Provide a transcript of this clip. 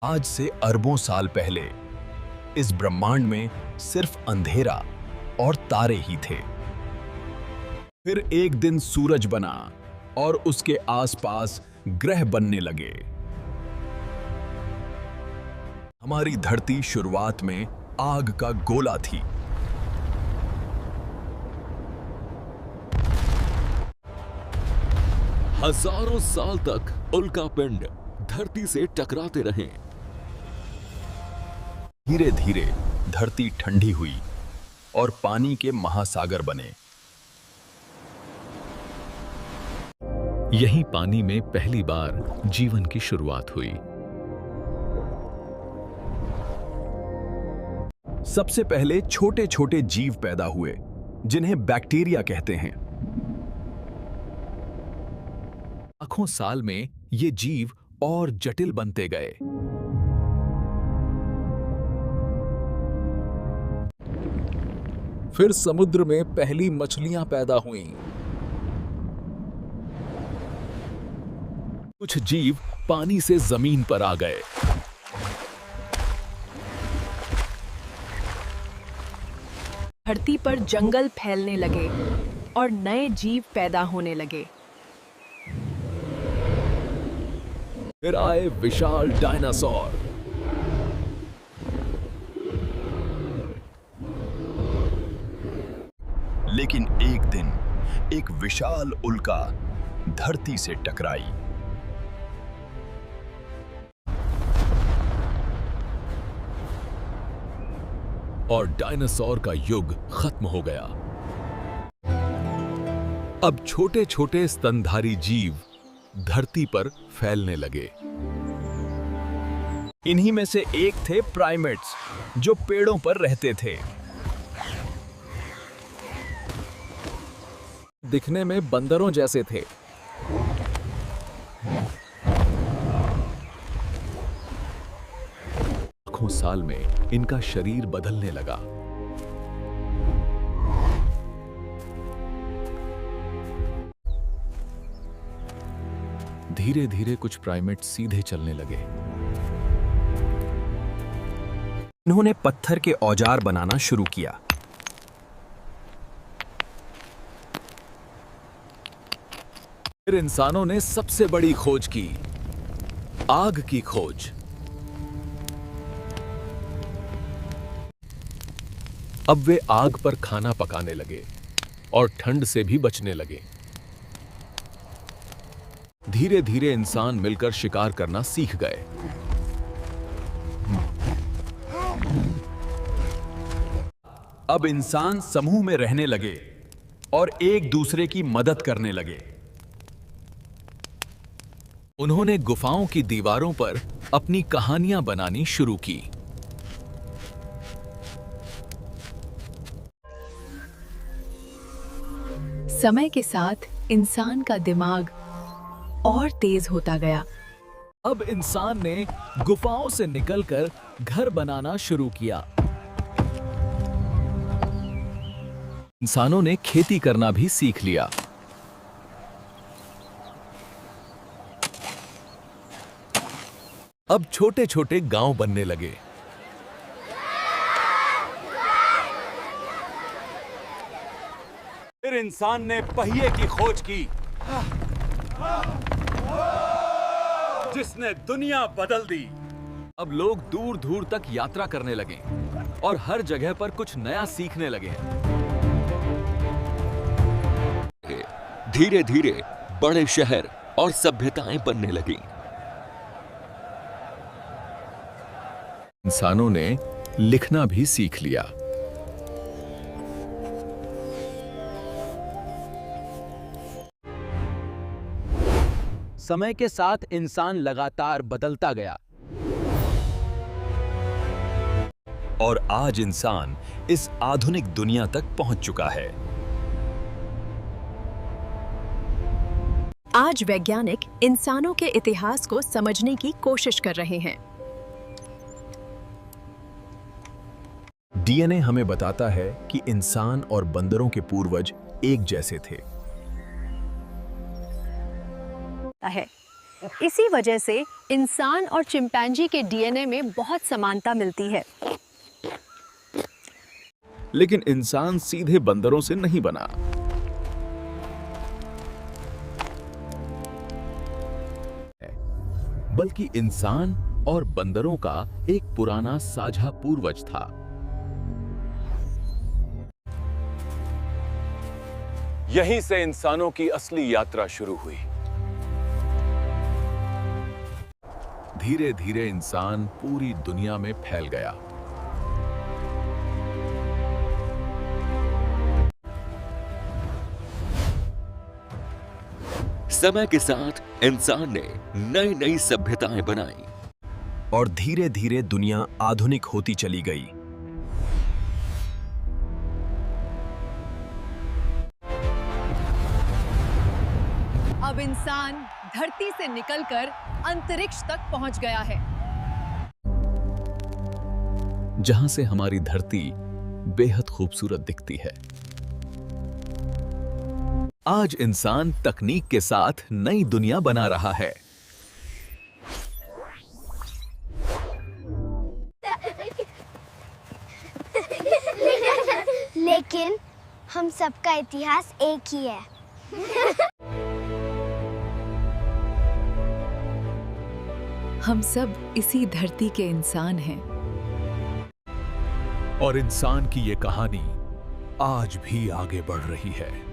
आज से अरबों साल पहले इस ब्रह्मांड में सिर्फ अंधेरा और तारे ही थे। फिर एक दिन सूरज बना और उसके आसपास ग्रह बनने लगे। हमारी धरती शुरुआत में आग का गोला थी। हजारों साल तक उल्का पिंड धरती से टकराते रहे। धीरे धीरे धरती ठंडी हुई और पानी के महासागर बने। यही पानी में पहली बार जीवन की शुरुआत हुई। सबसे पहले छोटे छोटे जीव पैदा हुए जिन्हें बैक्टीरिया कहते हैं। लाखों साल में ये जीव और जटिल बनते गए। फिर समुद्र में पहली मछलियां पैदा हुईं। कुछ जीव पानी से जमीन पर आ गए। धरती पर जंगल फैलने लगे और नए जीव पैदा होने लगे। फिर आए विशाल डायनासोर। लेकिन एक दिन एक विशाल उल्का धरती से टकराई। और डायनासोर का युग खत्म हो गया। अब छोटे छोटे स्तनधारी जीव धरती पर फैलने लगे। इन्हीं में से एक थे प्राइमेट्स, जो पेड़ों पर रहते थे। दिखने में बंदरों जैसे थे। लाखों साल में इनका शरीर बदलने लगा। धीरे धीरे कुछ प्राइमेट सीधे चलने लगे। इन्होंने पत्थर के औजार बनाना शुरू किया। फिर इंसानों ने सबसे बड़ी खोज की, आग की खोज। अब वे आग पर खाना पकाने लगे और ठंड से भी बचने लगे। धीरे धीरे इंसान मिलकर शिकार करना सीख गए। अब इंसान समूह में रहने लगे और एक दूसरे की मदद करने लगे। उन्होंने गुफाओं की दीवारों पर अपनी कहानियां बनानी शुरू की। समय के साथ इंसान का दिमाग और तेज होता गया। अब इंसान ने गुफाओं से निकलकर घर बनाना शुरू किया। इंसानों ने खेती करना भी सीख लिया। अब छोटे छोटे गांव बनने लगे। फिर इंसान ने पहिए की खोज की, जिसने दुनिया बदल दी। अब लोग दूर दूर तक यात्रा करने लगे और हर जगह पर कुछ नया सीखने लगे। धीरे धीरे बड़े शहर और सभ्यताएं बनने लगी। इंसानों ने लिखना भी सीख लिया। समय के साथ इंसान लगातार बदलता गया और आज इंसान इस आधुनिक दुनिया तक पहुंच चुका है। आज वैज्ञानिक इंसानों के इतिहास को समझने की कोशिश कर रहे हैं। डीएनए हमें बताता है कि इंसान और बंदरों के पूर्वज एक जैसे थे। है इसी वजह से इंसान और चिंपैंजी के डीएनए में बहुत समानता मिलती है। लेकिन इंसान सीधे बंदरों से नहीं बना। बल्कि इंसान और बंदरों का एक पुराना साझा पूर्वज था। यहीं से इंसानों की असली यात्रा शुरू हुई। धीरे धीरे इंसान पूरी दुनिया में फैल गया। समय के साथ इंसान ने नई नई सभ्यताएं बनाई और धीरे धीरे दुनिया आधुनिक होती चली गई। अब इंसान धरती से निकलकर अंतरिक्ष तक पहुंच गया है, जहां से हमारी धरती बेहद खूबसूरत दिखती है। आज इंसान तकनीक के साथ नई दुनिया बना रहा है। लेकिन हम सबका इतिहास एक ही है। हम सब इसी धरती के इंसान हैं। और इंसान की ये कहानी आज भी आगे बढ़ रही है।